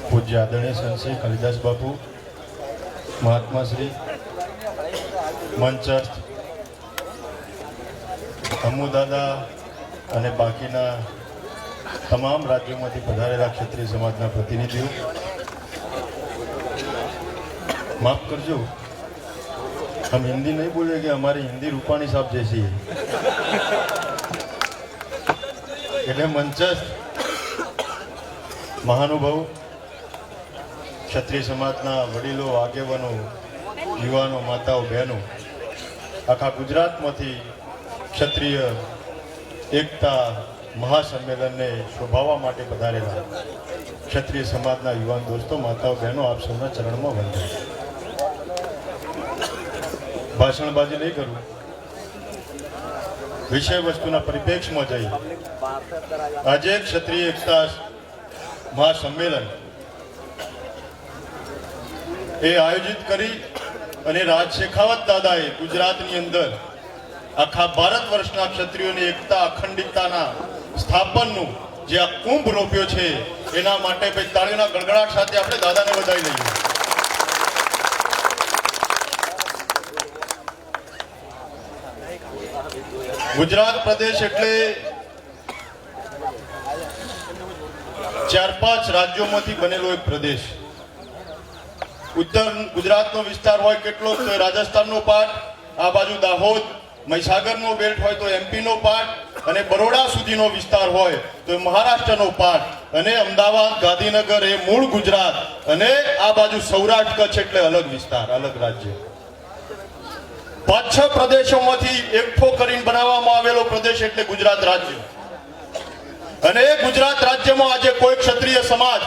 પૂજ્ય આદરણીય સંત શ્રી કાલિદાસ બાપુ, મહાત્મા શ્રી, મંચસ્થ અમુ દાદા અને બાકીના તમામ રાજ્યોમાંથી પધારેલા ક્ષત્રિય સમાજના પ્રતિનિધિઓ, माफ करजो, हम हिंदी नहीं बोलेंगे, हमारी हिंदी रूपाणी साहब जैसी है। એટલે મંચસ્થ મહાનુભાવ, ક્ષત્રિય સમાજના વડીલો, આગેવાનો, યુવાનો, માતાઓ, બહેનો, આખા ગુજરાતમાંથી ક્ષત્રિય એકતા મહાસંમેલનને શોભાવવા માટે પધારેલા ક્ષત્રિય સમાજના યુવાન દોસ્તો, માતાઓ, બહેનો, આપ સૌના ચરણમાં વંદન। ભાષણબાજી નહીં કરું, વિષય વસ્તુના પરિપ્રેક્ષમાં જઈ આજે ક્ષત્રિય એકતા મહાસંમેલન એ આયોજિત કરી અને રાજ શેખાવત દાદાએ ગુજરાતની અંદર આખા ભારત વર્ષના ક્ષત્રિયોની એકતા અખંડિતતાના સ્થાપનનું જે આ કુંભ રોપ્યો છે, એના માટે ભાઈ તાળીઓના ગડગડાટ સાથે આપણે દાદાને વધાવી લઈએ। गुजरात प्रदेश एटले 4-5 राज्यों में बनेलो एक प्रदेश। उत्तर गुजरात नो विस्तार होय केटलो तो राजस्थान नो पार्ट, आ बाजू दाहोद महीसागर नो बेल्ट होय तो एमपी नो पार्ट, अने बरोड़ा सुधी नो विस्तार होय तो महाराष्ट्र नो पार्ट, अने अमदावाद गांधीनगर ए मूळ गुजरात, अने आ बाजू सौराष्ट्र कच्छ एटले अलग विस्तार, अलग राज्य। 5-6 પ્રદેશોમાંથી એકઠો કરીને બનાવવામાં આવેલો પ્રદેશ એટલે ગુજરાત રાજ્ય। અને એ ગુજરાત રાજ્યમાં આજે કોઈ ક્ષત્રિય સમાજ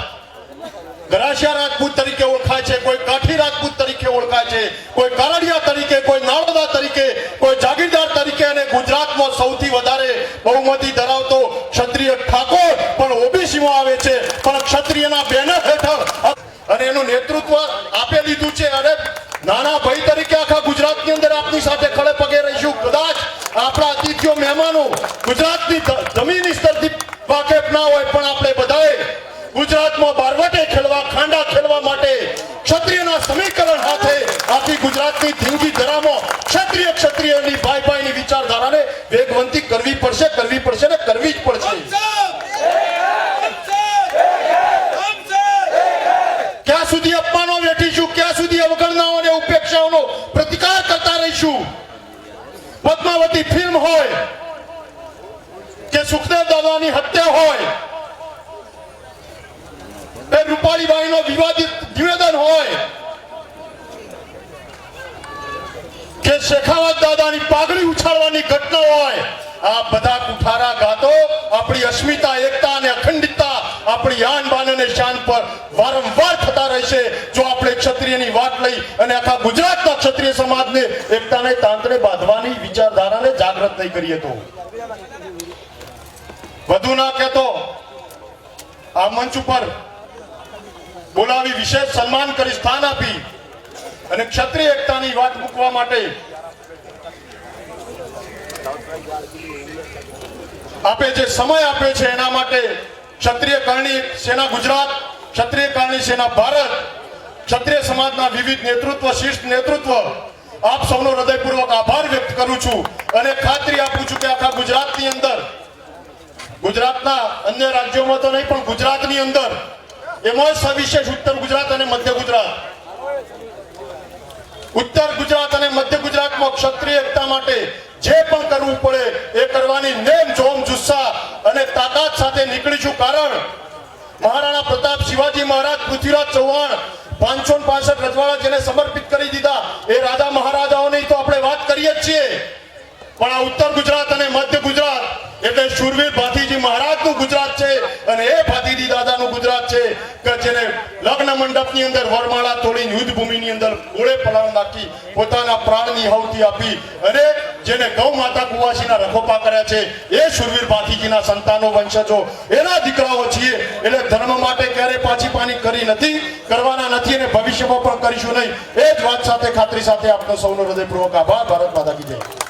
ગરાસિયા રાજપૂત તરીકે ઓળખાય છે, કોઈ કાઠી રાજપૂત તરીકે ઓળખાય છે, કોઈ કારડિયા તરીકે, કોઈ નાળોદા તરીકે, કોઈ જાગીરદાર તરીકે, અને ગુજરાતમાં સૌથી વધારે બહુમતી ધરાવતો ક્ષત્રિય ઠાકોર પણ ઓબીસીમાં આવે છે, પણ ક્ષત્રિયના બેનર હેઠળ અને એનું નેતૃત્વ આપી દીધું છે। અને નાના ભાઈ તરીકે આખા ગુજરાતની અંદર આપની સાથે ખડે પગે રહીશું। કદાચ આપણા અતિથિઓ, મહેમાનો ગુજરાતની જમીની સ્તરથી વાકેફ ના હોય, પણ આપણે બધાએ ગુજરાતમાં બારવટે ખેલવા, ખાંડા ખેલવા માટે ક્ષત્રિયના સમીકરણ સાથે આખી ગુજરાતની ધીંગી ધરામાં ક્ષત્રિયની ભાઈ ભાઈની વિચારધારાને વેગવંતી કરવી પડશે ને કરવી જ પડશે। ક્યાં સુધી અપમાનો વેઠીશું, ક્યાં સુધી અવગણનાઓ અને ઉપેક્ષાઓનો પ્રતિકાર કરતા રહીશું? પદ્માવતી ફિલ્મ હોય કે સુખદેવ દાદાની હત્યા હોય, એ રૂપાળીબાઈનો વિવાદિત નિવેદન હોય કે શેખાવત દાદાની પાઘડી ઉછાળવાની ઘટના હોય, આ બધા કુઠારા ગાતો આપણી અસ્મિતા, એકતા અને અખંડિતતા, આપણી આન બાન અને શાન પર વારંવાર થતા રહેશે જો આપણે ક્ષત્રિયની વાત લઈ અને આખા ગુજરાતના ક્ષત્રિય સમાજને એકતાને તાંતણે બાંધવાની વિચારધારાને જાગૃત નહીં કરીએ તો। વધુ ના કહેતો આ મંચ ઉપર બોલાવી વિશેષ સન્માન કરી સ્થાન આપી અને ક્ષત્રિય એકતાની વાત મૂકવા માટે આપે જે સમય આપે છે એના માટે ક્ષત્રિય કરણી સેના ગુજરાત, ક્ષત્રિય કરણી સેના ભારત, ક્ષત્રિય સમાજના વિવિધ નેતૃત્વ, શીર્ષ નેતૃત્વ, આપ સૌનો હૃદયપૂર્વક આભાર વ્યક્ત કરું છું અને ખાતરી આપું છું કે આખા ગુજરાતની અંદર, ગુજરાતના અન્ય રાજ્યોમાં તો નહીં પણ ગુજરાતની અંદર, એમાં સવિશેષ ઉત્તર ગુજરાત અને મધ્ય ગુજરાત, ઉત્તર ગુજરાત અને મધ્ય ગુજરાતમાં ક્ષત્રિય એકતા માટે જે પણ કરવું પડે એ કરવાની નેમ, જોમ, જુસ્સા અને તાકાત સાથે નીકળીશું। કારણ મહારાણા પ્રતાપ, શિવાજી મહારાજ, પૃથ્વીરાજ ચૌહાણ 565 રજવાડા જેને સમર્પિત કરી દીધા, એ રાજા મહારાજાઓની તો આપણે વાત કરીએ જ છીએ, પણ આ ઉત્તર ગુજરાત અને મધ્ય ગુજરાત એટલે શૂરવીર ભાતીજી મહારાજનું ગુજરાત છે અને એ ભાતીજી દાદાનું ગુજરાત છે કે જેને લગ્ન મંડપની અંદર વરમાળા તોડીને યુદ્ધ ભૂમિની અંદર ગોળે પલાણ નાખી પોતાના પ્રાણની આહુતિ આપી અને જેને ગૌ માતા કુવાસીના રખોપા કર્યા છે, એ શૂરવીર ભાતીજીના સંતાનો, વંશજો, એના દીકરાઓ છીએ। એટલે ધર્મ માટે ક્યારે પાછી પાની કરી નથી, કરવાના નથી અને ભવિષ્યમાં પણ કરીશું નહીં। એ જ વાત સાથે ખાતરી સાથે આપનો સૌનો હૃદયપૂર્વક આભાર। ભારત માતા કી જય।